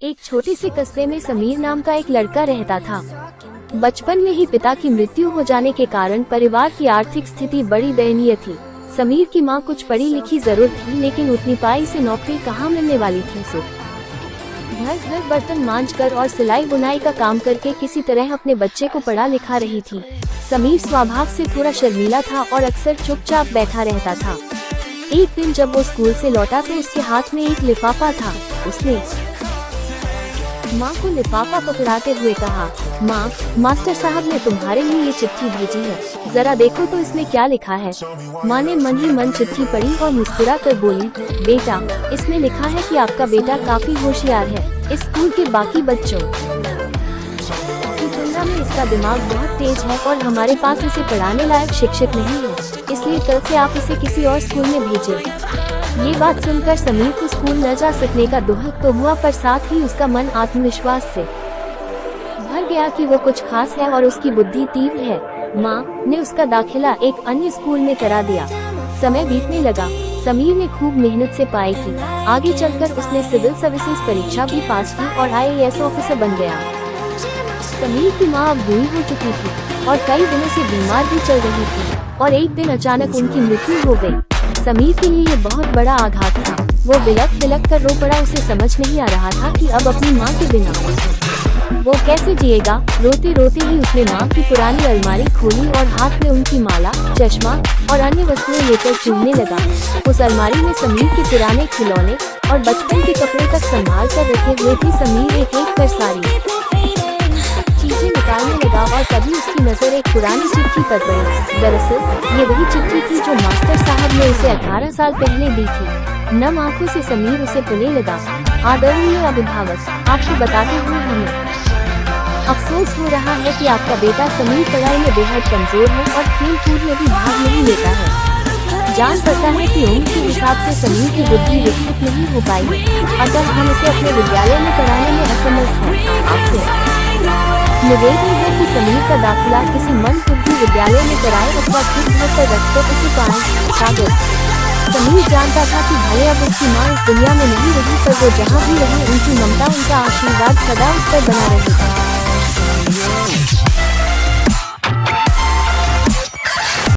एक छोटे से कस्बे में समीर नाम का एक लड़का रहता था। बचपन में ही पिता की मृत्यु हो जाने के कारण परिवार की आर्थिक स्थिति बड़ी दयनीय थी। समीर की मां कुछ पढ़ी लिखी जरूर थी, लेकिन उतनी पाई से नौकरी कहाँ मिलने वाली थी। सो घर बर्तन मांजकर और सिलाई बुनाई का काम करके किसी तरह अपने बच्चे को पढ़ा लिखा रही थी। समीर स्वभाव से थोड़ा शर्मीला था और अक्सर चुपचाप बैठा रहता था। एक दिन जब वो स्कूल से लौटा तो उसके हाथ में एक लिफाफा था। उसने माँ को लिफाफा पकड़ाते हुए कहा, माँ, मास्टर साहब ने तुम्हारे लिए ये चिट्ठी भेजी है, जरा देखो तो इसमें क्या लिखा है। माँ ने मन ही मन चिट्ठी पढ़ी और मुस्कुरा कर बोली, बेटा, इसमें लिखा है कि आपका बेटा काफी होशियार है। इस स्कूल के बाकी बच्चों की तुलना में इसका दिमाग बहुत तेज है और हमारे पास इसे पढ़ाने लायक शिक्षक नहीं है, इसलिए कल से आप इसे किसी और स्कूल में भेजें। ये बात सुनकर समीर को स्कूल न जा सकने का दुख तो हुआ, पर साथ ही उसका मन आत्मविश्वास से भर गया कि वो कुछ खास है और उसकी बुद्धि तीव्र है। माँ ने उसका दाखिला एक अन्य स्कूल में करा दिया। समय बीतने लगा। समीर ने खूब मेहनत से पढ़ाई की। आगे चलकर उसने सिविल सर्विसेज परीक्षा भी पास की और IAS ऑफिसर बन गया। समीर की माँ अब बूढ़ी हो चुकी थी और कई दिनों से बीमार भी चल रही थी और एक दिन अचानक उनकी मृत्यु हो गई। समीर के लिए ये बहुत बड़ा आघात था। वो बिलख कर रो पड़ा। उसे समझ नहीं आ रहा था कि अब अपनी माँ के बिना वो कैसे जिएगा। रोते रोते ही उसने माँ की पुरानी अलमारी खोली और हाथ में उनकी माला, चश्मा और अन्य वस्तुएं लेकर चुनने लगा। उस अलमारी में समीर के पुराने खिलौने और बचपन के कपड़े तक संभाल कर रखे हुए थे। समीर एक एक कर सारी चीजें निकालने लगा और तभी उसकी नजर एक पुरानी चिट्ठी पर पड़ी। दरअसल ये वही चिट्ठी थी जो मास्टर साहब ने उसे 18 साल पहले दी थी। नम आंखों से समीर उसे पढ़ने लगा। आदरणीय अभिभावक, आपको बताते हुए हमें अफसोस हो रहा है कि आपका बेटा समीर पढ़ाई में बेहद कमजोर है और खेल कूद में भी भाग नहीं लेता है। जान पड़ता है कि उम्र के हिसाब से समीर की बुद्धि विकसित नहीं हो पाई। अगर हम इसे अपने विद्यालय में पढ़ाने में असमर्थ हैं, आपसे निवेदन है कि समीर का दाखिला किसी मनपसंद विद्यालय में कराए अथवा खुद घर पर रखकर उसे पढ़ाएं। सागर समीर जानता था कि भले अब उसकी माँ इस दुनिया में नहीं रही, पर वो जहाँ भी रहे उनकी ममता, उनका आशीर्वाद सदा उस पर बना रहेगा।